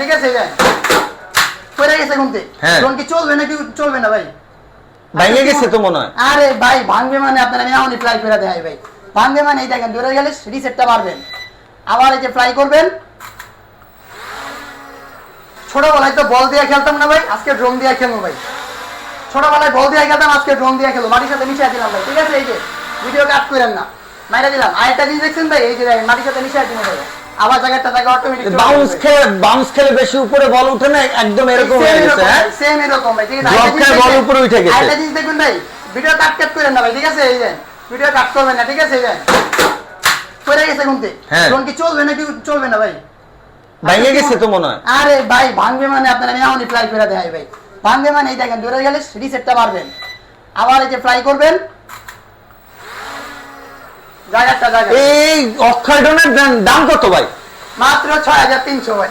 ঠিক আছে যাই পড়ে গেছে কোনতে ড্রোন কি চলবে নাকি চলবে না ভাই ভাঙে গেছে তো মনে হয় আরে ভাই ভাঙবে মানে আপনারা আমি এমনই ফ্লাই করে দেখাই ভাই ভাঙবে মানে এই দেখেন দূরে গেলে রিসেটটা মারবেন আবার এই যে ফ্লাই করবেন ছোটবেলায় তো বল দিয়ে খেলতাম না ভাই আজকে ড্রোন দিয়ে খেলবো ভাই ছোটবেলায় বল দিয়ে খেলতাম আজকে ড্রোন দিয়ে খেলবো মাটির সাথে মিশিয়ে দিলাম ভাই ঠিক আছে এই যে ভিডিও কাট করেন না মাইরা দিলাম আরেকটা জিনিস দেখছেন ভাই এই যে দেখেন মাটির সাথে মিশিয়ে দিলাম ভাই আবার জায়গাটা জায়গা অটোমেটিক বাউন্স খেলে বেশি উপরে বল উঠে না একদম এরকম হয়ে গেছে হ্যাঁ সেম এরকম ভাই ঠিক আছে ড্রপ খেলে বল উপরে উঠে গেছে আরেকটা জিনিস দেখুন ভাই ভিডিও কাট করেন না ভাই ঠিক আছে এই যে ভিডিও কাট করবেন না ঠিক আছে এই যে পড়ে গেছে কোনতে ড্রোন কি চলবে নাকি চলবে না ভাই ভাঙে গেছে তো মনে হয় আরে ভাই ভাঙবে মানে আপনারা আমি এমনই ফ্লাই করে দেখাই ভাই ভাঙবে মানে এই দেখেন দূরে গেলে রিসেটটা মারবেন আবার এই যে ফ্লাই করবেন জায়গাটা জায়গা এই অক্ষয় ড্রোনের দাম কত ভাই মাত্র 6300 ভাই